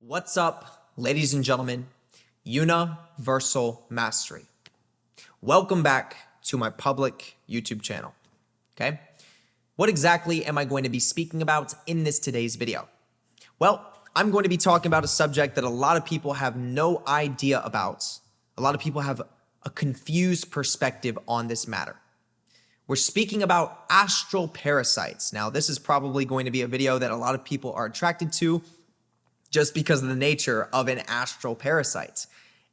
What's up, ladies and gentlemen? Universal Mastery. Welcome back to my public YouTube channel, okay? What exactly am I going to be speaking about in today's video? Well, I'm going to be talking about a subject that a lot of people have no idea about. A lot of people have a confused perspective on this matter. We're speaking about astral parasites. Now, this is probably going to be a video that a lot of people are attracted to just because of the nature of an astral parasite.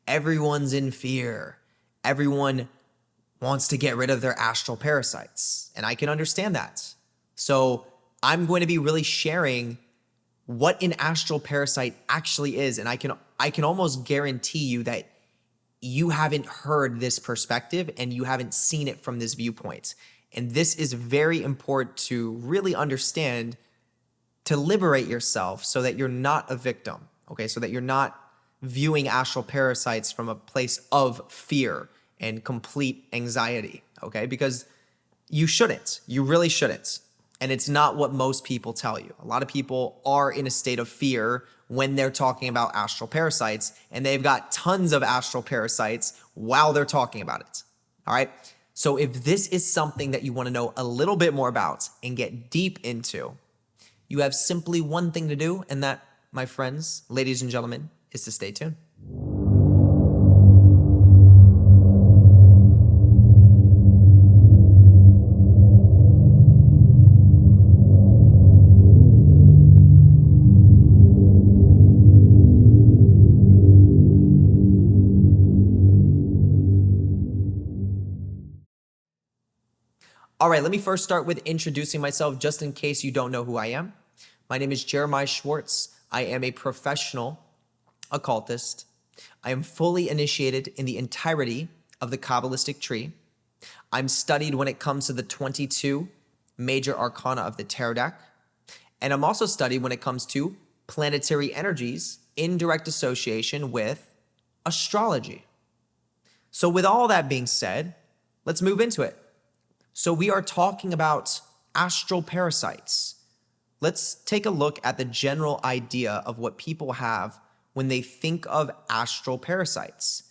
Everyone's in fear. Everyone wants to get rid of their astral parasites, and I can understand that. So I'm going to be really sharing what an astral parasite actually is, and I can almost guarantee you that you haven't heard this perspective and you haven't seen it from this viewpoint. And this is very important to really understand, to liberate yourself so that you're not a victim, okay? So that you're not viewing astral parasites from a place of fear and complete anxiety, okay? Because you shouldn't. You really shouldn't. And it's not what most people tell you. A lot of people are in a state of fear when they're talking about astral parasites, and they've got tons of astral parasites while they're talking about it, all right? So if this is something that you want to know a little bit more about and get deep into, you have simply one thing to do, and that, my friends, ladies and gentlemen, is to stay tuned. All right, let me first start with introducing myself just in case you don't know who I am. My name is Jeremiah Schwartz. I am a professional occultist. I am fully initiated in the entirety of the Kabbalistic tree. I'm studied when it comes to the 22 major arcana of the tarot deck. And I'm also studied when it comes to planetary energies in direct association with astrology. So with all that being said, let's move into it. So we are talking about astral parasites. Let's take a look at the general idea of what people have when they think of astral parasites.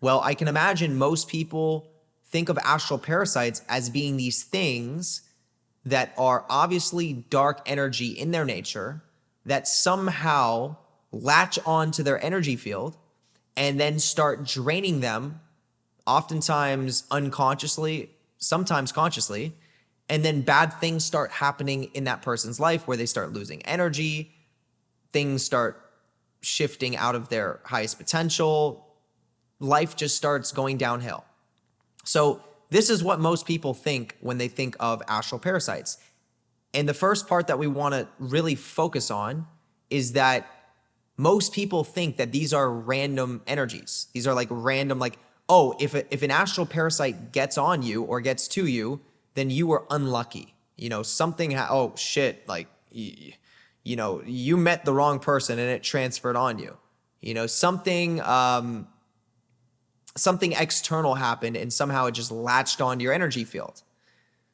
Well, I can imagine most people think of astral parasites as being these things that are obviously dark energy in their nature that somehow latch onto their energy field and then start draining them, oftentimes unconsciously, sometimes consciously, and then bad things start happening in that person's life where they start losing energy, things start shifting out of their highest potential, life just starts going downhill. So this is what most people think when they think of astral parasites. And the first part that we want to really focus on is that most people think that these are random energies. These are like random, like, oh, if an astral parasite gets on you or gets to you, then you were unlucky. You know, something, oh shit, like, you know, you met the wrong person and it transferred on you. You know, something external happened and somehow it just latched onto your energy field.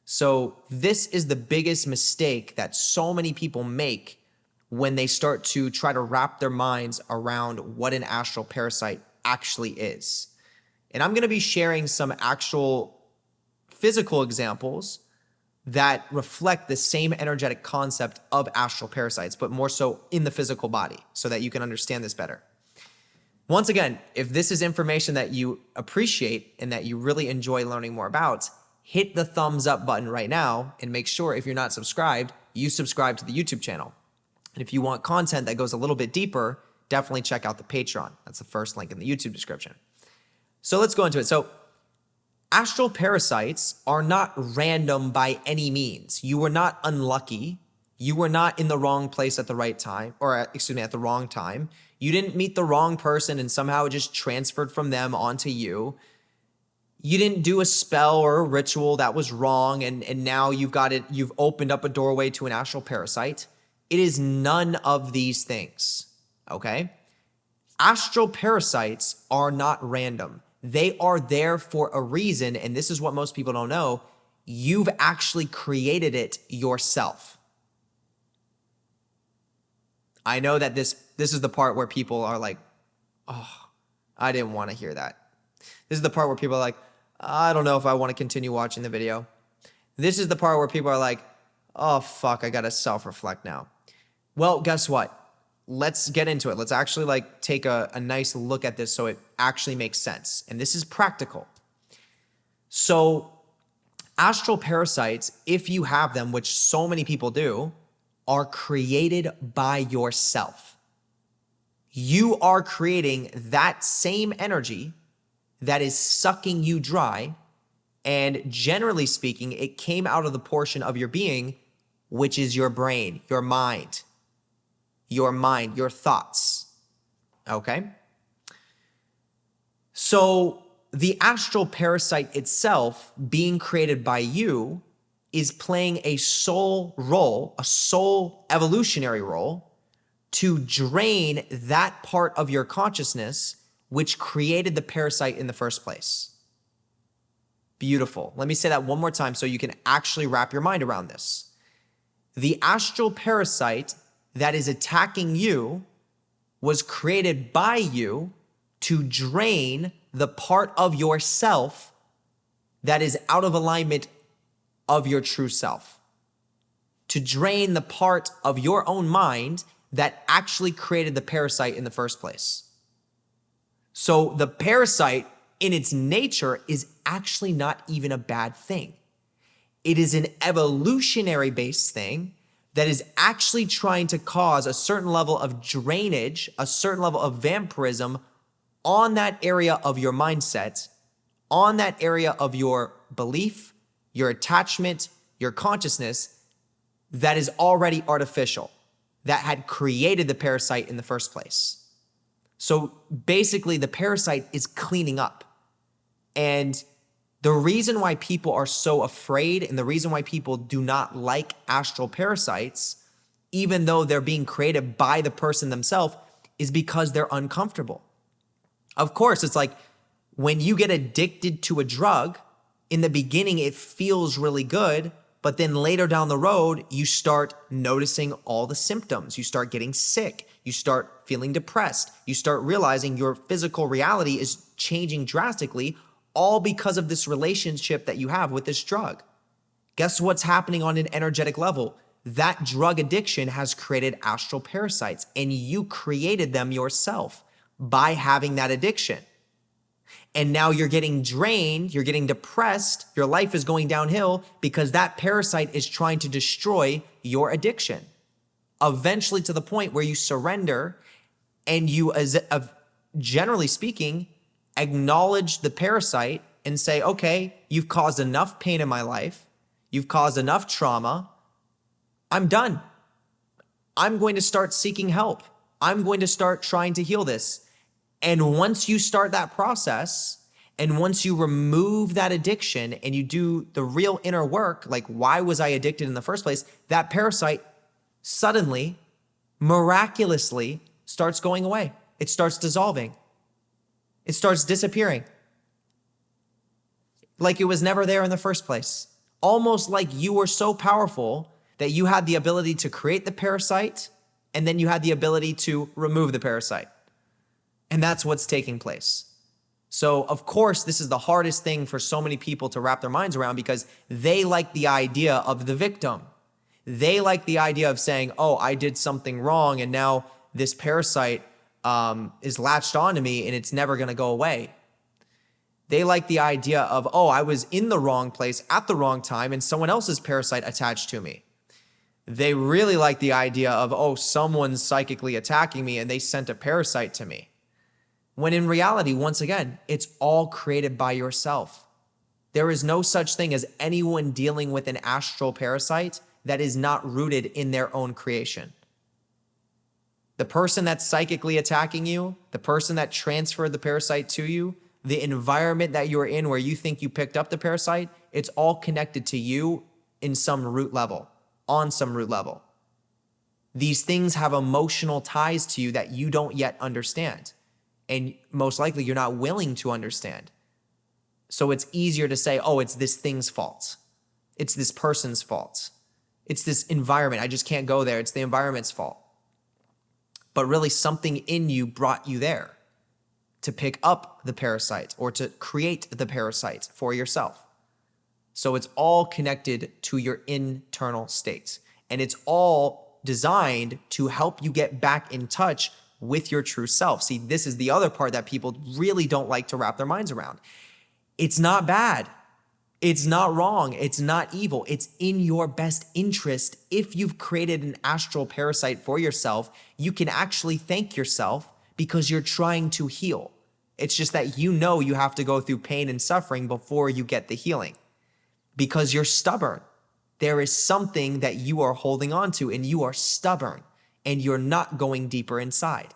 So this is the biggest mistake that so many people make when they start to try to wrap their minds around what an astral parasite actually is. And I'm going to be sharing some actual physical examples that reflect the same energetic concept of astral parasites, but more so in the physical body so that you can understand this better. Once again, if this is information that you appreciate and that you really enjoy learning more about, hit the thumbs up button right now and make sure if you're not subscribed, you subscribe to the YouTube channel. And if you want content that goes a little bit deeper, definitely check out the Patreon. That's the first link in the YouTube description. So let's go into it. So astral parasites are not random by any means. You were not unlucky. You were not in the wrong place at the right time, or excuse me, at the wrong time. You didn't meet the wrong person and somehow it just transferred from them onto you. You didn't do a spell or a ritual that was wrong and now you've opened up a doorway to an astral parasite. It is none of these things, okay? Astral parasites are not random. They are there for a reason, and this is what most people don't know. You've actually created it yourself. I know that this is the part where people are like, oh, I didn't want to hear that. This is the part where people are like, I don't know if I want to continue watching the video. This is the part where people are like, oh, fuck, I got to self-reflect now. Well, guess what? Let's get into it. Let's actually like take a nice look at this so it actually makes sense. And this is practical. So astral parasites, if you have them, which so many people do, are created by yourself. You are creating that same energy that is sucking you dry. And generally speaking, it came out of the portion of your being, which is your brain, your mind, your thoughts. Okay? So the astral parasite itself being created by you is playing a soul role, a soul evolutionary role, to drain that part of your consciousness which created the parasite in the first place. Beautiful. Let me say that one more time so you can actually wrap your mind around this. The astral parasite that is attacking you was created by you to drain the part of yourself that is out of alignment of your true self. To drain the part of your own mind that actually created the parasite in the first place. So the parasite in its nature is actually not even a bad thing. It is an evolutionary based thing that is actually trying to cause a certain level of drainage, a certain level of vampirism on that area of your mindset, on that area of your belief, your attachment, your consciousness that is already artificial, that had created the parasite in the first place. So basically the parasite is cleaning up. And the reason why people are so afraid and the reason why people do not like astral parasites, even though they're being created by the person themselves, is because they're uncomfortable. Of course, it's like when you get addicted to a drug, in the beginning, it feels really good, but then later down the road, you start noticing all the symptoms. You start getting sick. You start feeling depressed. You start realizing your physical reality is changing drastically, all because of this relationship that you have with this drug. Guess what's happening on an energetic level? That drug addiction has created astral parasites, and you created them yourself by having that addiction. And now you're getting drained, you're getting depressed, your life is going downhill because that parasite is trying to destroy your addiction. Eventually to the point where you surrender and you, generally speaking, acknowledge the parasite and say, okay, you've caused enough pain in my life. You've caused enough trauma. I'm done. I'm going to start seeking help. I'm going to start trying to heal this. And once you start that process, and once you remove that addiction and you do the real inner work, like why was I addicted in the first place, that parasite suddenly, miraculously starts going away. It starts dissolving. It starts disappearing. Like it was never there in the first place. Almost like you were so powerful that you had the ability to create the parasite and then you had the ability to remove the parasite. And that's what's taking place. So, of course, this is the hardest thing for so many people to wrap their minds around because they like the idea of the victim. They like the idea of saying, oh, I did something wrong and now this parasite is latched onto me and it's never going to go away. They like the idea of, oh, I was in the wrong place at the wrong time and someone else's parasite attached to me. They really like the idea of, oh, someone's psychically attacking me and they sent a parasite to me. When in reality, once again, it's all created by yourself. There is no such thing as anyone dealing with an astral parasite that is not rooted in their own creation. The person that's psychically attacking you, the person that transferred the parasite to you, the environment that you're in where you think you picked up the parasite, it's all connected to you in some root level, on some root level. These things have emotional ties to you that you don't yet understand. And most likely you're not willing to understand. So it's easier to say, oh, it's this thing's fault. It's this person's fault. It's this environment. I just can't go there. It's the environment's fault. but really something in you brought you there to pick up the parasite or to create the parasite for yourself. So it's all connected to your internal state, and it's all designed to help you get back in touch with your true self. See, this is the other part that people really don't like to wrap their minds around. It's not bad. It's not wrong. It's not evil. It's in your best interest. If you've created an astral parasite for yourself, you can actually thank yourself because you're trying to heal. It's just that you know you have to go through pain and suffering before you get the healing because you're stubborn. There is something that you are holding on to and you are stubborn and you're not going deeper inside.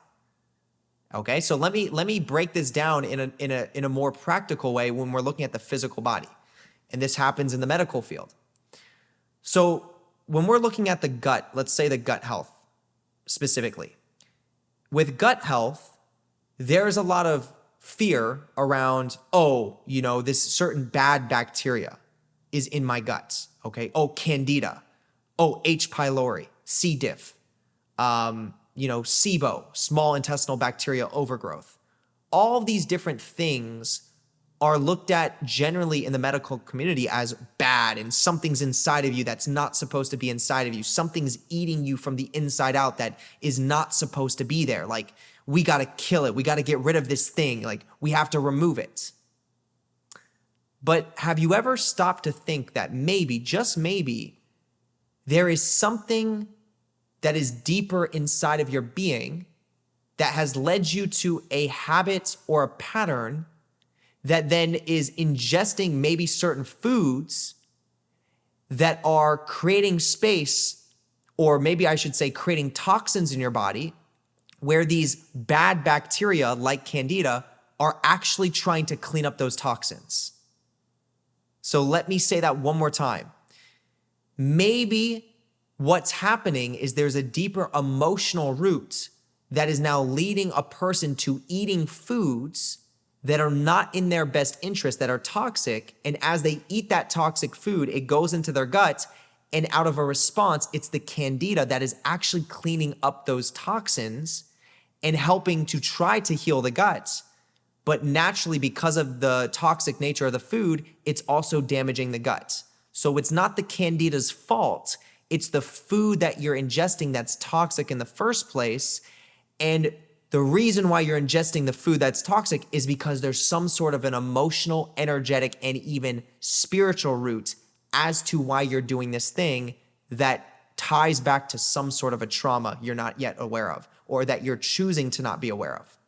Okay, so let me break this down in a more practical way when we're looking at the physical body. And this happens in the medical field. So when we're looking at the gut, let's say the gut health specifically. With gut health, there's a lot of fear around, this certain bad bacteria is in my guts, okay? Oh, Candida. Oh, H. pylori, C. diff. SIBO, small intestinal bacterial overgrowth. All of these different things are looked at generally in the medical community as bad, and something's inside of you that's not supposed to be inside of you. Something's eating you from the inside out that is not supposed to be there. Like, we got to kill it. We got to get rid of this thing. Like, we have to remove it. But have you ever stopped to think that maybe, just maybe, there is something that is deeper inside of your being that has led you to a habit or a pattern that then is ingesting maybe certain foods that are creating space, or maybe I should say creating toxins in your body, where these bad bacteria like Candida are actually trying to clean up those toxins. So let me say that one more time. Maybe what's happening is there's a deeper emotional root that is now leading a person to eating foods that are not in their best interest, that are toxic. And as they eat that toxic food, it goes into their gut. And out of a response, it's the Candida that is actually cleaning up those toxins and helping to try to heal the gut. But naturally, because of the toxic nature of the food, it's also damaging the gut. So it's not the Candida's fault. It's the food that you're ingesting that's toxic in the first place. And the reason why you're ingesting the food that's toxic is because there's some sort of an emotional, energetic, and even spiritual root as to why you're doing this thing that ties back to some sort of a trauma you're not yet aware of, or that you're choosing to not be aware of.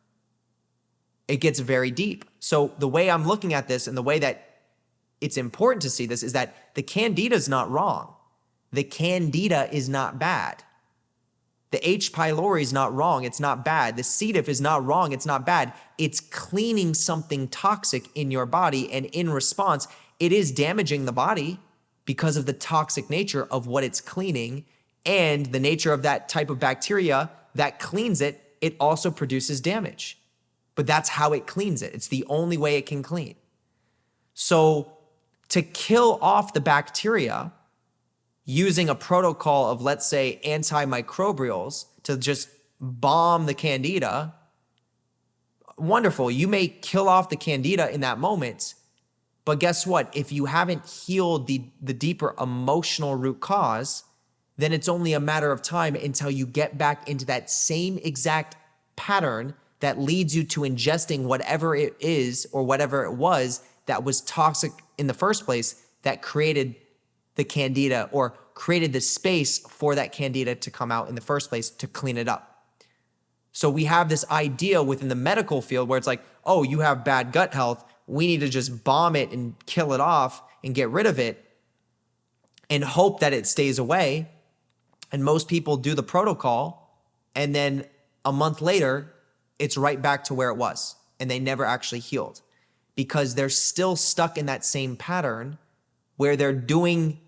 It gets very deep. So the way I'm looking at this and the way that it's important to see this is that the Candida is not wrong. The Candida is not bad. The H. pylori is not wrong. It's not bad. The C. diff is not wrong. It's not bad. It's cleaning something toxic in your body. And in response, it is damaging the body because of the toxic nature of what it's cleaning and the nature of that type of bacteria that cleans it. It also produces damage, but that's how it cleans it. It's the only way it can clean. So to kill off the bacteria, using a protocol of, let's say, antimicrobials to just bomb the Candida, wonderful. You may kill off the Candida in that moment, but guess what? If you haven't healed the deeper emotional root cause, then it's only a matter of time until you get back into that same exact pattern that leads you to ingesting whatever it is or whatever it was that was toxic in the first place that created the Candida or created the space for that Candida to come out in the first place to clean it up. So we have this idea within the medical field where it's like, oh, you have bad gut health. We need to just bomb it and kill it off and get rid of it and hope that it stays away. And most people do the protocol, and then a month later, it's right back to where it was, and they never actually healed because they're still stuck in that same pattern where they're ingesting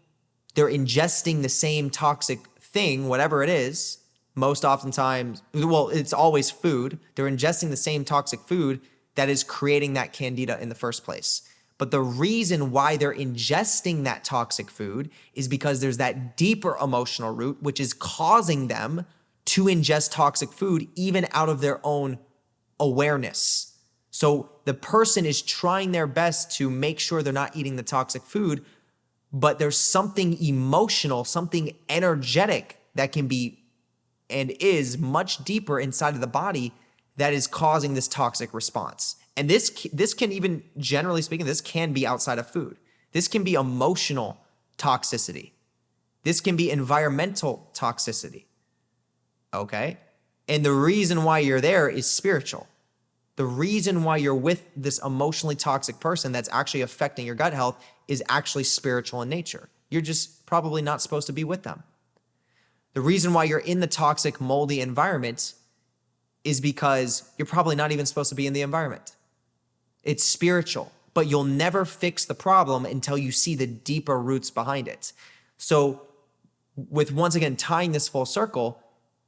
the same toxic thing, whatever it is, most oftentimes, well, it's always food. They're ingesting the same toxic food that is creating that Candida in the first place. But the reason why they're ingesting that toxic food is because there's that deeper emotional root, which is causing them to ingest toxic food, even out of their own awareness. So the person is trying their best to make sure they're not eating the toxic food, but there's something emotional, something energetic that can be and is much deeper inside of the body that is causing this toxic response. And this can even, generally speaking, this can be outside of food. This can be emotional toxicity. This can be environmental toxicity. Okay? And the reason why you're there is spiritual. The reason why you're with this emotionally toxic person that's actually affecting your gut health is actually spiritual in nature. You're just probably not supposed to be with them. The reason why you're in the toxic, moldy environment is because you're probably not even supposed to be in the environment. It's spiritual, but you'll never fix the problem until you see the deeper roots behind it. So with, once again, tying this full circle,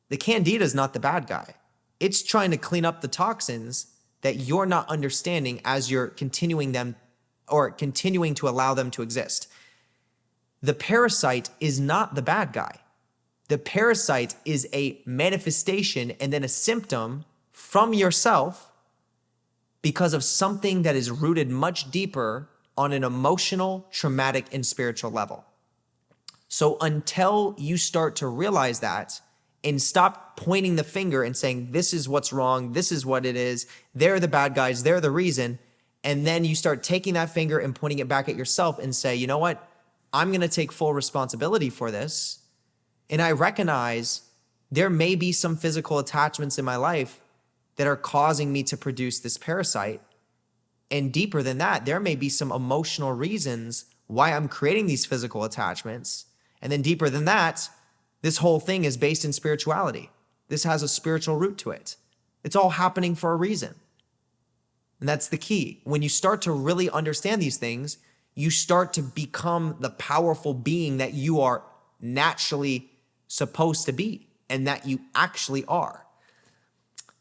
the candida is not the bad guy. It's trying to clean up the toxins that you're not understanding as you're continuing to allow them to exist. The parasite is not the bad guy. The parasite is a manifestation and then a symptom from yourself because of something that is rooted much deeper on an emotional, traumatic, and spiritual level. So until you start to realize that and stop pointing the finger and saying, this is what's wrong, this is what it is, they're the bad guys, they're the reason, and then you start taking that finger and pointing it back at yourself and say, you know what, I'm going to take full responsibility for this. And I recognize there may be some physical attachments in my life that are causing me to produce this parasite. And deeper than that, there may be some emotional reasons why I'm creating these physical attachments. And then deeper than that, this whole thing is based in spirituality. This has a spiritual root to it. It's all happening for a reason. And that's the key. When you start to really understand these things, you start to become the powerful being that you are naturally supposed to be and that you actually are.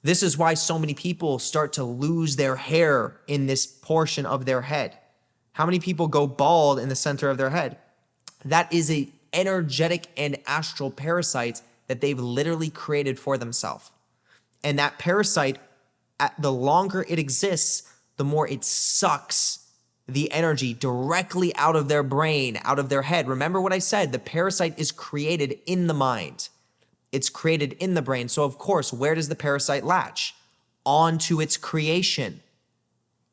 This is why so many people start to lose their hair in this portion of their head. How many people go bald in the center of their head? That is an energetic and astral parasite that they've literally created for themselves. And that parasite, the longer it exists, the more it sucks the energy directly out of their brain, out of their head. Remember what I said, the parasite is created in the mind. It's created in the brain. So of course, where does the parasite latch? Onto its creation.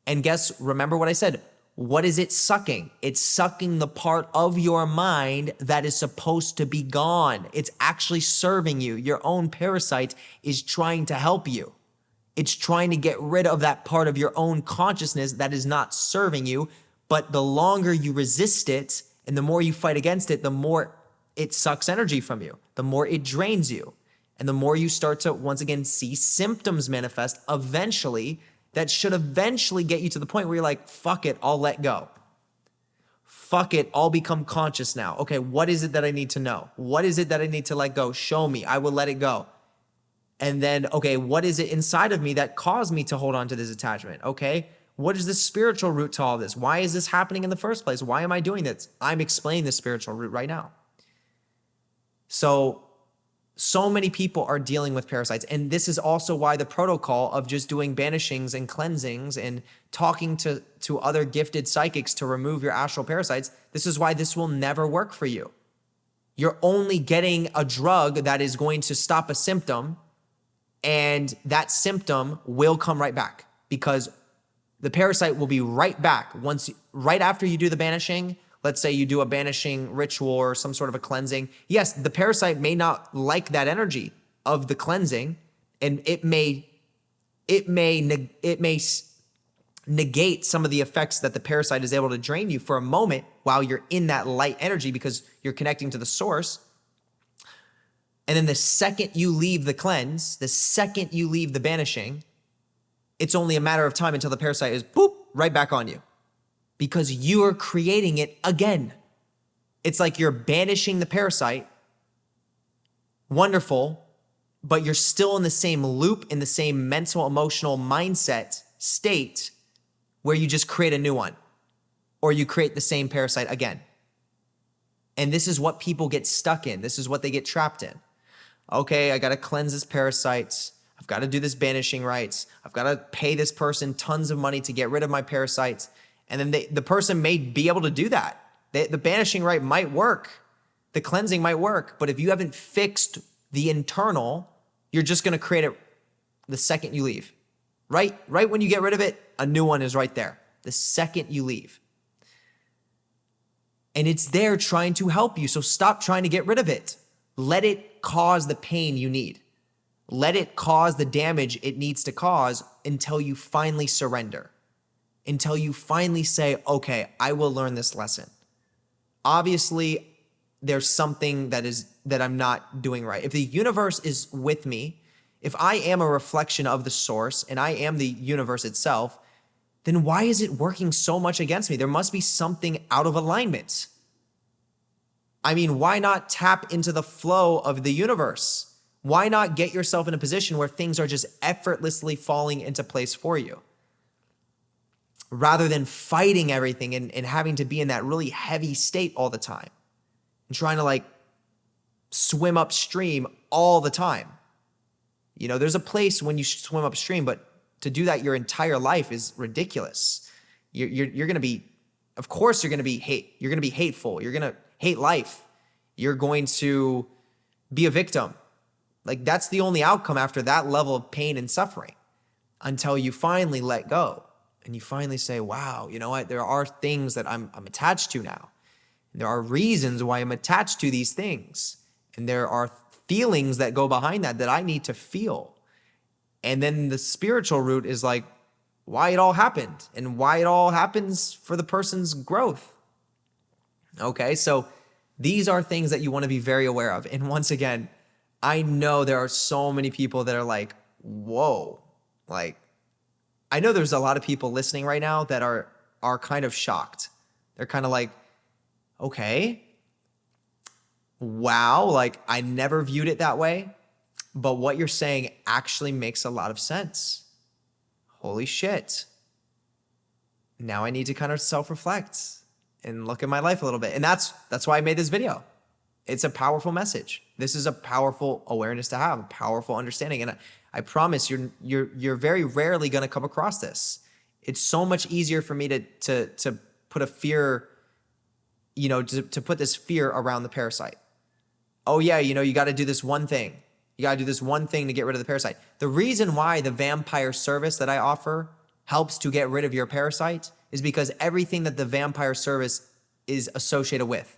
And remember what I said, what is it sucking? It's sucking the part of your mind that is supposed to be gone. It's actually serving you. Your own parasite is trying to help you. It's trying to get rid of that part of your own consciousness that is not serving you. But the longer you resist it and the more you fight against it, the more it sucks energy from you, the more it drains you. And the more you start to, once again, see symptoms manifest eventually that should eventually get you to the point where you're like, fuck it, I'll let go. Fuck it, I'll become conscious now. Okay, what is it that I need to know? What is it that I need to let go? Show me, I will let it go. And then, okay, what is it inside of me that caused me to hold on to this attachment? Okay, what is the spiritual root to all this? Why is this happening in the first place? Why am I doing this? I'm explaining the spiritual root right now. So many people are dealing with parasites. And this is also why the protocol of just doing banishings and cleansings and talking to other gifted psychics to remove your astral parasites, this is why this will never work for you. You're only getting a drug that is going to stop a symptom, and that symptom will come right back because the parasite will be right back right after you do the banishing. Let's say you do a banishing ritual or some sort of a cleansing. Yes, the parasite may not like that energy of the cleansing, and it may negate some of the effects that the parasite is able to drain you for a moment while you're in that light energy because you're connecting to the source. And then the second you leave the cleanse, the second you leave the banishing, it's only a matter of time until the parasite is boop, right back on you. Because you're creating it again. It's like you're banishing the parasite. Wonderful. But you're still in the same loop, in the same mental, emotional mindset state where you just create a new one. Or you create the same parasite again. And this is what people get stuck in. This is what they get trapped in. okay, I got to cleanse this parasite. I've got to do this banishing rites. I've got to pay this person tons of money to get rid of my parasites. And then the person may be able to do that. The banishing rite might work. The cleansing might work. But if you haven't fixed the internal, you're just going to create it the second you leave. Right when you get rid of it, a new one is right there. The second you leave. And it's there trying to help you. So stop trying to get rid of it. Let it cause the pain you need. Let it cause the damage it needs to cause until you finally surrender. Until you finally say, okay, I will learn this lesson. Obviously, there's something that I'm not doing right. If the universe is with me, if I am a reflection of the source and I am the universe itself, then why is it working so much against me? There must be something out of alignment. I mean, why not tap into the flow of the universe? Why not get yourself in a position where things are just effortlessly falling into place for you? Rather than fighting everything and having to be in that really heavy state all the time and trying to like swim upstream all the time. You know, there's a place when you swim upstream, but to do that your entire life is ridiculous. You're going to be, of course, you're going to be hateful. You're going to hate life. You're going to be a victim. Like that's the only outcome after that level of pain and suffering until you finally let go. And you finally say, wow, you know what? There are things that I'm attached to now. And there are reasons why I'm attached to these things. And there are feelings that go behind that I need to feel. And then the spiritual root is like why it all happened and why it all happens for the person's growth. Okay, so these are things that you want to be very aware of. And once again, I know there are so many people that are like, whoa, like, I know there's a lot of people listening right now that are kind of shocked. They're kind of like, okay, wow, like I never viewed it that way, but what you're saying actually makes a lot of sense. Holy shit. Now I need to kind of self-reflect and look at my life a little bit. And that's why I made this video. It's a powerful message. This is a powerful awareness to have, a powerful understanding. And I promise you're very rarely going to come across this. It's so much easier for me to put a fear, you know, to put this fear around the parasite. Oh yeah, you know, you got to do this one thing. You got to do this one thing to get rid of the parasite. The reason why the vampire service that I offer helps to get rid of your parasite is because everything that the vampire service is associated with,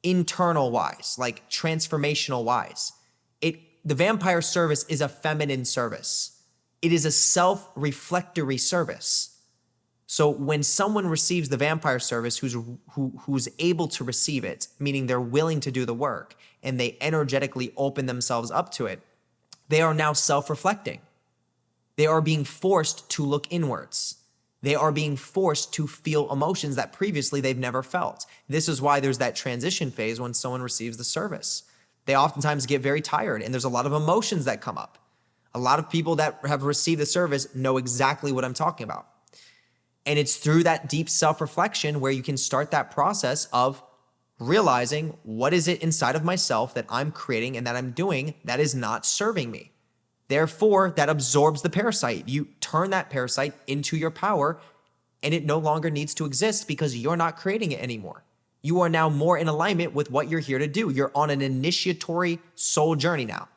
internal wise, like transformational wise, the vampire service is a feminine service. It is a self-reflectory service. So when someone receives the vampire service who's able to receive it, meaning they're willing to do the work and they energetically open themselves up to it, they are now self-reflecting. They are being forced to look inwards. They are being forced to feel emotions that previously they've never felt. This is why there's that transition phase when someone receives the service. They oftentimes get very tired and there's a lot of emotions that come up. A lot of people that have received the service know exactly what I'm talking about. And it's through that deep self-reflection where you can start that process of realizing what is it inside of myself that I'm creating and that I'm doing that is not serving me. Therefore, that absorbs the parasite. You turn that parasite into your power and it no longer needs to exist because you're not creating it anymore. You are now more in alignment with what you're here to do. You're on an initiatory soul journey now,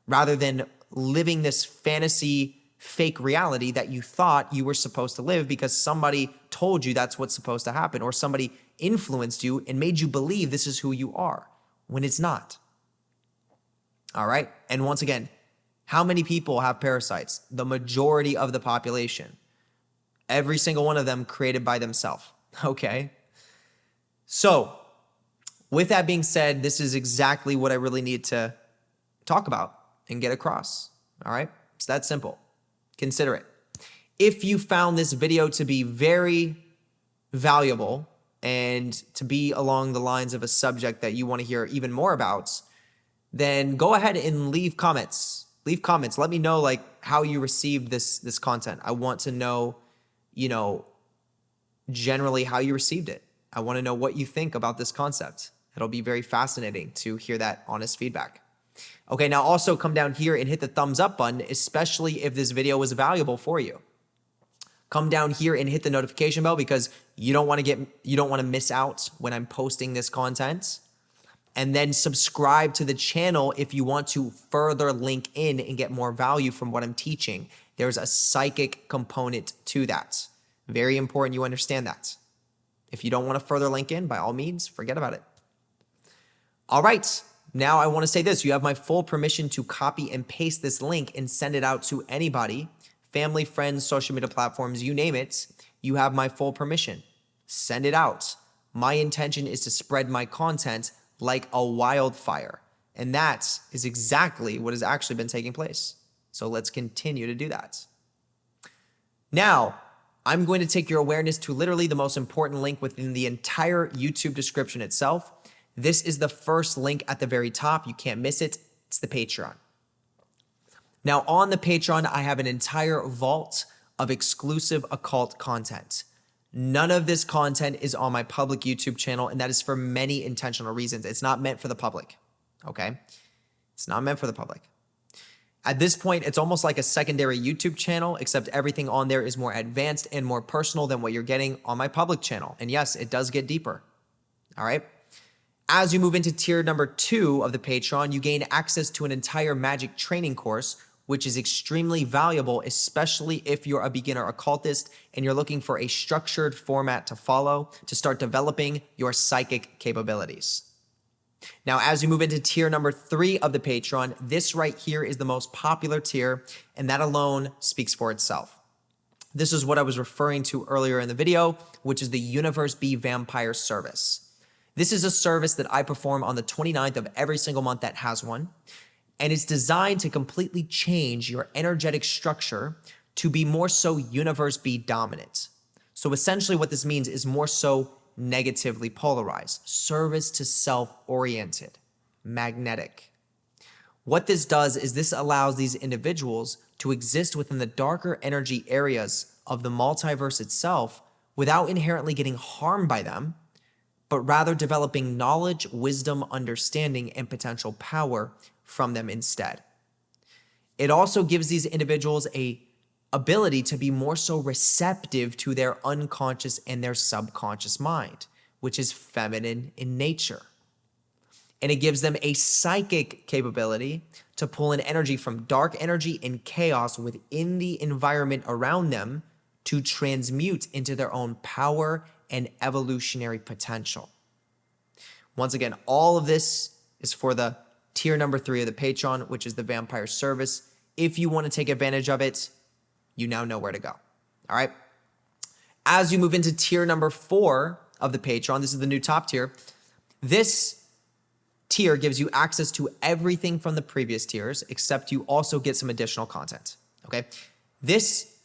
rather than living this fantasy fake reality that you thought you were supposed to live because somebody told you that's what's supposed to happen, or somebody influenced you and made you believe this is who you are when it's not. All right. And once again, how many people have parasites? The majority of the population. Every single one of them created by themselves. Okay. So with that being said, this is exactly what I really need to talk about and get across. All right. It's that simple. Consider it. If you found this video to be very valuable and to be along the lines of a subject that you want to hear even more about, then go ahead and leave comments. Leave comments. Let me know like how you received this content. I want to know, you know, generally how you received it. I want to know what you think about this concept. It'll be very fascinating to hear that honest feedback. Okay, now also come down here and hit the thumbs up button, especially if this video was valuable for you. Come down here and hit the notification bell because you don't want to miss out when I'm posting this content. And then subscribe to the channel if you want to further link in and get more value from what I'm teaching. There's a psychic component to that. Very important you understand that. If you don't want to further link in, by all means, forget about it. All right, now I want to say this. You have my full permission to copy and paste this link and send it out to anybody, family, friends, social media platforms, you name it. You have my full permission. Send it out. My intention is to spread my content like a wildfire. And that is exactly what has actually been taking place. So let's continue to do that. Now, I'm going to take your awareness to literally the most important link within the entire YouTube description itself. This is the first link at the very top. You can't miss it. It's the Patreon. Now, on the Patreon, I have an entire vault of exclusive occult content. None of this content is on my public YouTube channel, and that is for many intentional reasons. It's not meant for the public, okay? It's not meant for the public. At this point, it's almost like a secondary YouTube channel, except everything on there is more advanced and more personal than what you're getting on my public channel. And yes, it does get deeper, all right? As you move into tier number 2 of the Patreon, you gain access to an entire magic training course, which is extremely valuable, especially if you're a beginner occultist and you're looking for a structured format to follow to start developing your psychic capabilities. Now, as you move into tier number 3 of the Patreon, this right here is the most popular tier, and that alone speaks for itself. This is what I was referring to earlier in the video, which is the Universe.B Vampire Service. This is a service that I perform on the 29th of every single month that has one. And it's designed to completely change your energetic structure to be more so Universe.B dominant. So essentially what this means is more so negatively polarized, service to self-oriented, magnetic. What this does is this allows these individuals to exist within the darker energy areas of the multiverse itself without inherently getting harmed by them, but rather developing knowledge, wisdom, understanding, and potential power from them instead. It also gives these individuals a ability to be more so receptive to their unconscious and their subconscious mind, which is feminine in nature. And it gives them a psychic capability to pull in energy from dark energy and chaos within the environment around them to transmute into their own power and evolutionary potential. Once again, all of this is for the tier number 3 of the Patreon, which is the Vampire Service. If you want to take advantage of it, you now know where to go. All right. As you move into tier number 4 of the Patreon, this is the new top tier. This tier gives you access to everything from the previous tiers, except you also get some additional content. Okay. This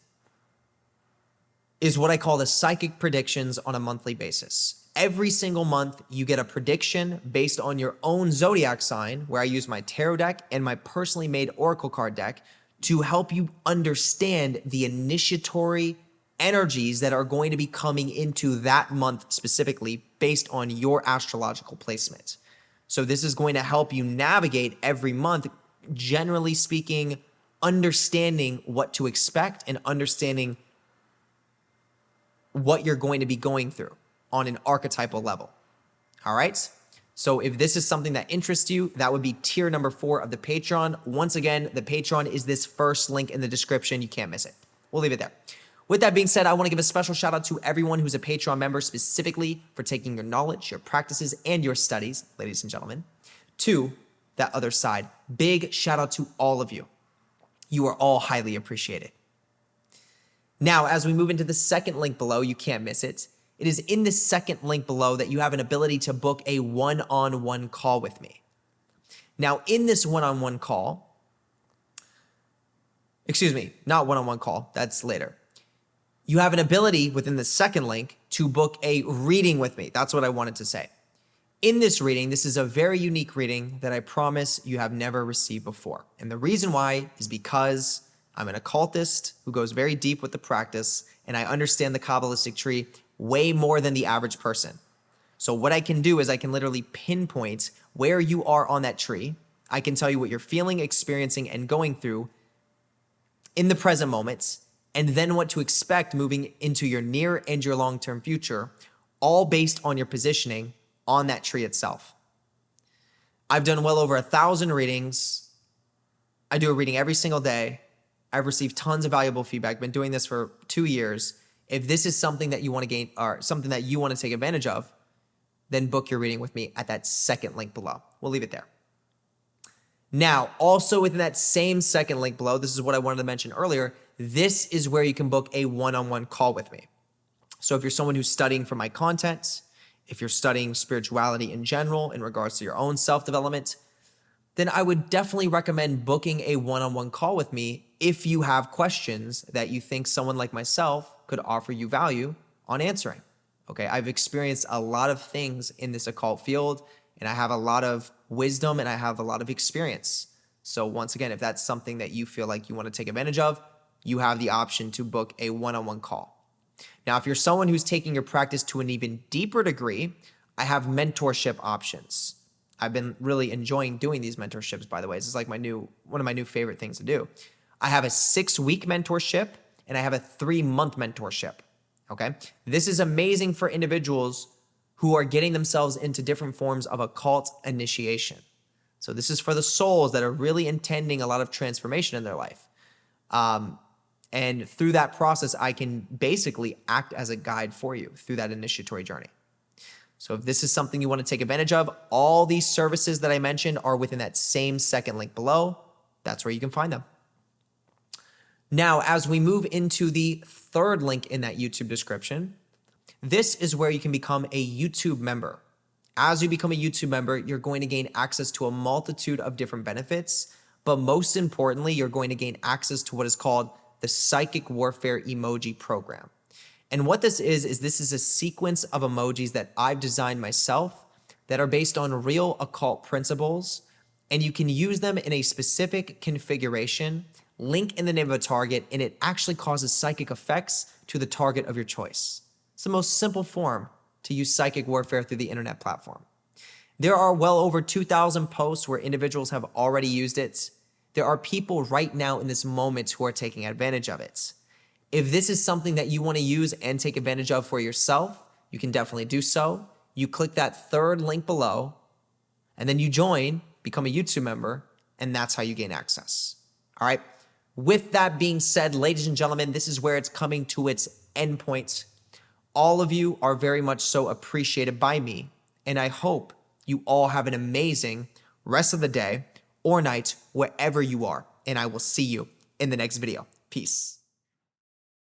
is what I call the psychic predictions on a monthly basis. Every single month, you get a prediction based on your own zodiac sign, where I use my tarot deck and my personally made oracle card deck to help you understand the initiatory energies that are going to be coming into that month specifically based on your astrological placement. So this is going to help you navigate every month, generally speaking, understanding what to expect and understanding what you're going to be going through on an archetypal level. All right? So if this is something that interests you, that would be tier number 4 of the Patreon. Once again, the Patreon is this first link in the description. You can't miss it. We'll leave it there. With that being said, I want to give a special shout out to everyone who's a Patreon member specifically for taking your knowledge, your practices, and your studies, ladies and gentlemen, to that other side. Big shout out to all of you. You are all highly appreciated. Now, as we move into the second link below, you can't miss it. It is in the second link below that you have an ability to book a one-on-one call with me. Now, in this one-on-one call, excuse me, not one-on-one call, that's later. You have an ability within the second link to book a reading with me. That's what I wanted to say. In this reading, this is a very unique reading that I promise you have never received before. And the reason why is because I'm an occultist who goes very deep with the practice, and I understand the Kabbalistic tree way more than the average person. So what I can do is I can literally pinpoint where you are on that tree. I can tell you what you're feeling, experiencing, and going through in the present moments, and then what to expect moving into your near and your long-term future, all based on your positioning on that tree itself. I've done well over 1,000 readings. I do a reading every single day. I've received tons of valuable feedback. Been doing this for 2 years. If this is something that you want to gain or something that you want to take advantage of, then book your reading with me at that second link below. We'll leave it there. Now, also within that same second link below, this is what I wanted to mention earlier, this is where you can book a one-on-one call with me. So if you're someone who's studying for my content, if you're studying spirituality in general in regards to your own self-development, then I would definitely recommend booking a one-on-one call with me if you have questions that you think someone like myself could offer you value on answering. Okay, I've experienced a lot of things in this occult field, and I have a lot of wisdom and I have a lot of experience. So once again, if that's something that you feel like you want to take advantage of, you have the option to book a one-on-one call. Now, if you're someone who's taking your practice to an even deeper degree, I have mentorship options. I've been really enjoying doing these mentorships, by the way. This is like one of my new favorite things to do. I have a 6-week mentorship and I have a 3-month mentorship. Okay. This is amazing for individuals who are getting themselves into different forms of occult initiation. So this is for the souls that are really intending a lot of transformation in their life. And through that process, I can basically act as a guide for you through that initiatory journey. So if this is something you want to take advantage of, all these services that I mentioned are within that same second link below. That's where you can find them. Now, as we move into the third link in that YouTube description, this is where you can become a YouTube member. As you become a YouTube member, you're going to gain access to a multitude of different benefits, but most importantly, you're going to gain access to what is called the Psychic Warfare Emoji Program. And what this is a sequence of emojis that I've designed myself that are based on real occult principles, and you can use them in a specific configuration, link in the name of a target, and it actually causes psychic effects to the target of your choice. It's the most simple form to use psychic warfare through the internet platform. There are well over 2,000 posts where individuals have already used it. There are people right now in this moment who are taking advantage of it. If this is something that you want to use and take advantage of for yourself, you can definitely do so. You click that third link below, and then you join, become a YouTube member, and that's how you gain access. All right. With that being said, ladies and gentlemen, this is where it's coming to its endpoint. All of you are very much so appreciated by me, and I hope you all have an amazing rest of the day or night wherever you are, and I will see you in the next video. Peace.